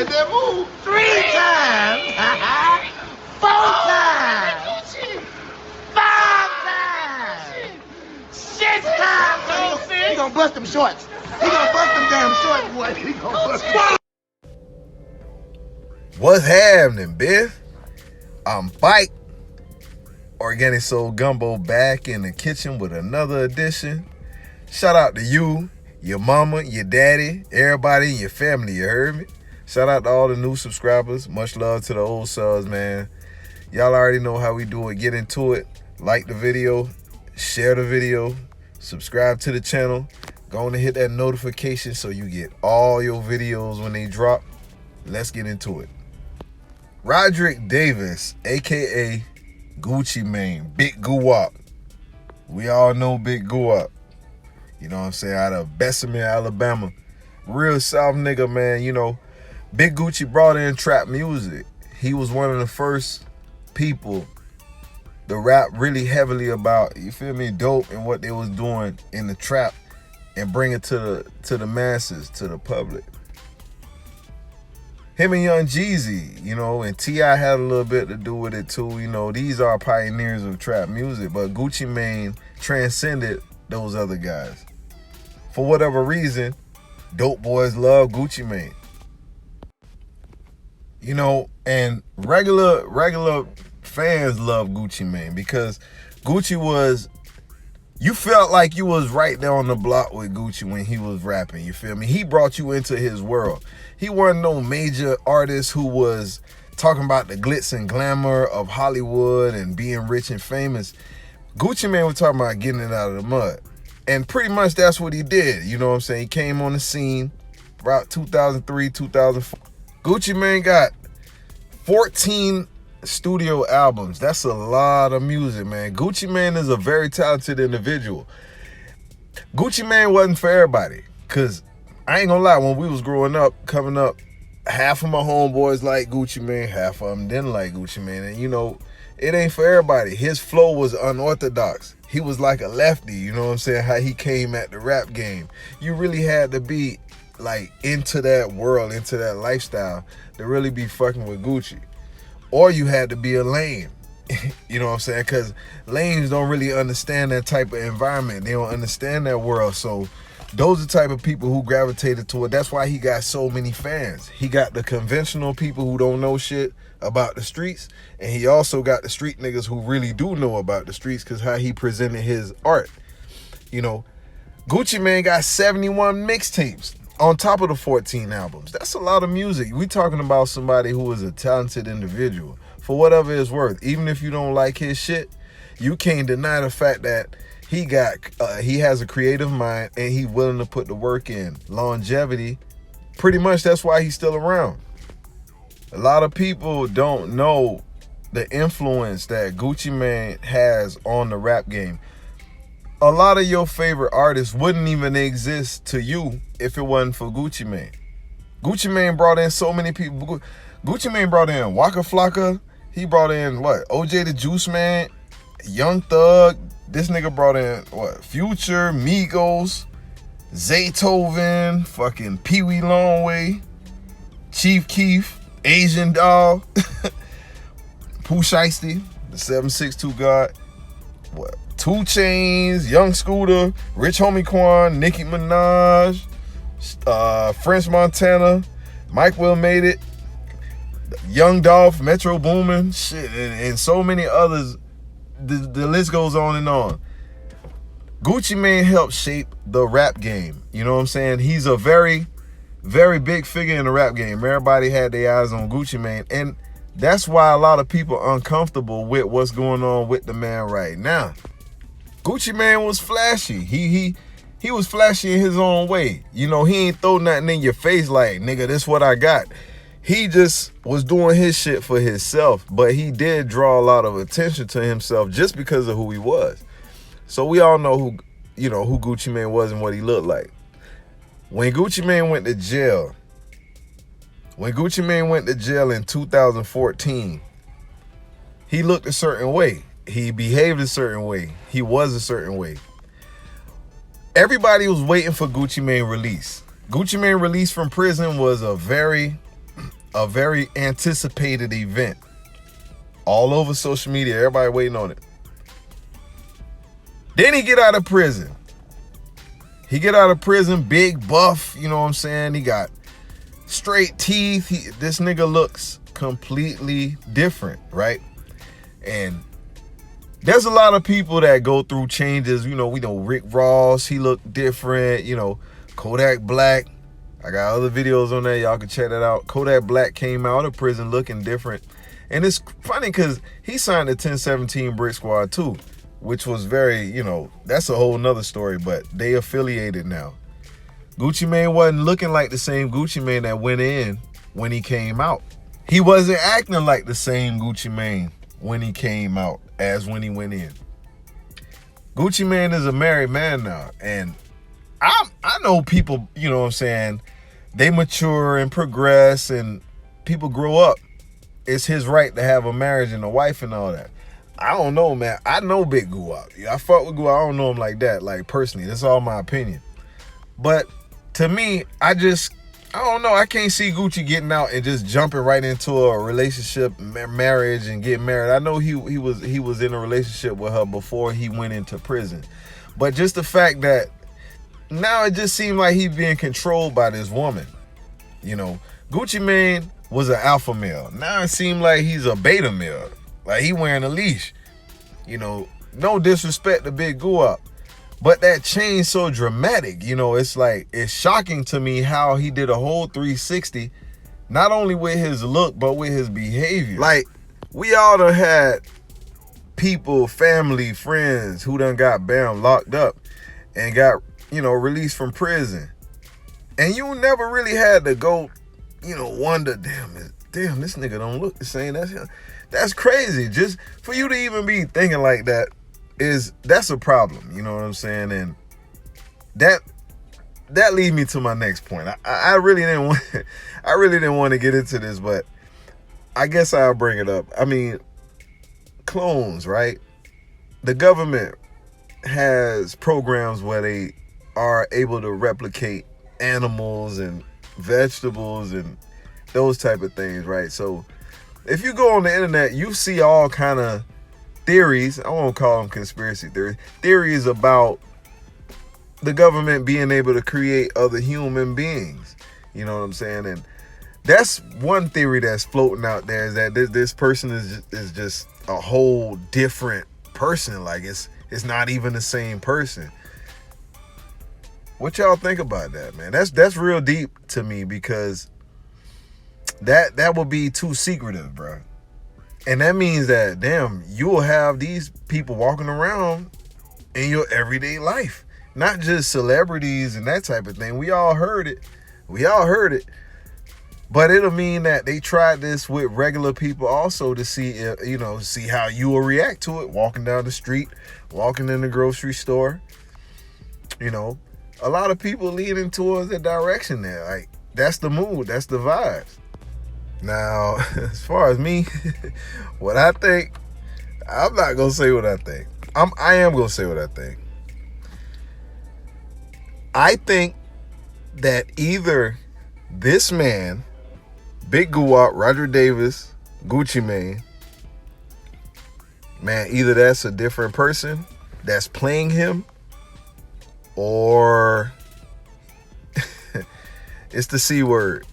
Get that move. 3 times. 4 times. 5 times. 6 times. He gonna bust them shorts. He gonna bust them damn shorts, boy. He gonna bust them. What's happening, Biff? I'm Bike. Organic Soul Gumbo back in the kitchen with another edition. Shout out to you, your mama, your daddy, everybody in your family, you heard me? Shout out to all the new subscribers. Much love to the old subs, man. Y'all already know how we do it. Get into it. Like the video, share the video, subscribe to the channel. Go on and hit that notification so you get all your videos when they drop. Let's get into it. Roderick Davis, a.k.a. Gucci Mane, Big Goo-Wop. We all know Big Goo-Wop. You know what I'm saying? Out of Bessemer, Alabama. Real South nigga, man. You know, Big Gucci brought in trap music. He was one of the first people to rap really heavily about, you feel me, dope and what they was doing in the trap and bring it to the masses, to the public. Him and Young Jeezy, you know, and T.I. had a little bit to do with it too. You know, these are pioneers of trap music, but Gucci Mane transcended those other guys. For whatever reason, dope boys love Gucci Mane. You know, and regular fans love Gucci Mane because Gucci was, you felt like you was right there on the block with Gucci when he was rapping, you feel me? He brought you into his world. He wasn't no major artist who was talking about the glitz and glamour of Hollywood and being rich and famous. Gucci Mane was talking about getting it out of the mud. And pretty much that's what he did, you know what I'm saying? He came on the scene about 2003, 2004. Gucci Mane got 14 studio albums. That's a lot of music, man. Gucci Mane is a very talented individual. Gucci Mane wasn't for everybody, because I ain't gonna lie, when we was growing up, coming up, half of my homeboys like Gucci Mane, half of them didn't like Gucci Mane. And you know, it ain't for everybody. His flow was unorthodox. He was like a lefty, you know what I'm saying? How he came at the rap game. You really had to be like into that world, into that lifestyle to really be fucking with Gucci. Or you had to be a lame, you know what I'm saying? Because lames don't really understand that type of environment. They don't understand that world. So those are the type of people who gravitated to it. That's why he got so many fans. He got the conventional people who don't know shit about the streets, and he also got the street niggas who really do know about the streets because how he presented his art. You know, Gucci Mane got 71 mixtapes on top of the 14 albums. That's a lot of music. We talking about somebody who is a talented individual for whatever it's worth. Even if you don't like his shit, you can't deny the fact that he has a creative mind and he's willing to put the work in. Longevity, pretty much that's why he's still around. A lot of people don't know the influence that Gucci Mane has on the rap game. A lot of your favorite artists wouldn't even exist to you if it wasn't for Gucci Mane. Gucci Mane brought in so many people. Gucci Mane brought in Waka Flocka. He brought in what? OJ the Juice Man, Young Thug. This nigga brought in what? Future, Migos, Zaytoven, fucking Pee Wee Longway, Chief Keef, Asian Doll, Pooh Shiesty, the 762 God, what? 2 Chainz, Young Scooter, Rich Homie Quan, Nicki Minaj, French Montana, Mike Will Made It, Young Dolph, Metro Boomin, shit, and so many others. The list goes on and on. Gucci Mane helped shape the rap game. You know what I'm saying? He's a very, very big figure in the rap game. Everybody had their eyes on Gucci Mane, and that's why a lot of people are uncomfortable with what's going on with the man right now. Gucci Mane was flashy. He was flashy in his own way. You know, he ain't throw nothing in your face like, nigga, this what I got. He just was doing his shit for himself, but he did draw a lot of attention to himself just because of who he was. So we all know who Gucci Mane was and what he looked like. When Gucci Mane went to jail, in 2014, he looked a certain way. He behaved a certain way. He was a certain way. Everybody was waiting for Gucci Mane release. Gucci Mane release from prison was a very a very anticipated event. All over social media, everybody waiting on it. Then he get out of prison. Big buff, you know what I'm saying? He got straight teeth. This nigga looks completely different, right? And there's a lot of people that go through changes. You know, we know Rick Ross, he looked different. You know, Kodak Black. I got other videos on there. Y'all can check that out. Kodak Black came out of prison looking different. And it's funny because he signed the 1017 Brick Squad too, which was very, you know, that's a whole nother story, but they affiliated now. Gucci Mane wasn't looking like the same Gucci Mane that went in when he came out. He wasn't acting like the same Gucci Mane when he came out as when he went in. Gucci Mane is a married man now, and I know people, you know what I'm saying, they mature and progress and people grow up. It's his right to have a marriage and a wife and all that. I don't know, man. I know Big Guwap. I fuck with Guwap. I don't know him like that, like personally. That's all my opinion. But to me, I don't know. I can't see Gucci getting out and just jumping right into a relationship, marriage, and getting married. I know he was in a relationship with her before he went into prison. But just the fact that now it just seemed like he's being controlled by this woman. You know, Gucci Mane was an alpha male. Now it seemed like he's a beta male. Like he wearing a leash. You know, no disrespect to Big Guwap, but that change so dramatic. You know, it's like, it's shocking to me how he did a whole 360, not only with his look, but with his behavior. Like, we all done had people, family, friends who done got locked up and got, you know, released from prison. And you never really had to go, you know, wonder, damn, this nigga don't look the same. That's crazy. Just for you to even be thinking like that that's a problem. You know what I'm saying? And that leads me to my next point. I really didn't want to get into this, but I guess I'll bring it up. I mean, clones, right? The government has programs where they are able to replicate animals and vegetables and those type of things, right? So if you go on the internet, you see all kind of theories. I won't call them conspiracy theories about the government being able to create other human beings. You know what I'm saying? And that's one theory that's floating out there, is that this person is just a whole different person. Like it's not even the same person. What y'all think about that, man? That's real deep to me, because that would be too secretive, bro. And that means that, damn, you will have these people walking around in your everyday life, not just celebrities and that type of thing. We all heard it. But it'll mean that they tried this with regular people also to see if, you know, see how you will react to it. Walking down the street, walking in the grocery store, you know, a lot of people leaning towards that direction there. Like, that's the mood, that's the vibes. Now, as far as me, what I think, I'm not gonna say what I think. I am gonna say what I think. I think that either this man, Big Guwap, Roger Davis, Gucci Mane, man, either that's a different person that's playing him, or it's the C word.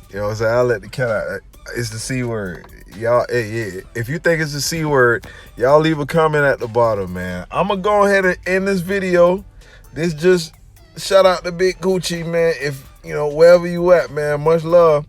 You know what I'm saying? I'll let the cat out. It's the C word. Y'all, hey, if you think it's the C word, y'all leave a comment at the bottom, man. I'm going to go ahead and end this video. This just shout out to Big Gucci, man. If, you know, wherever you at, man, much love.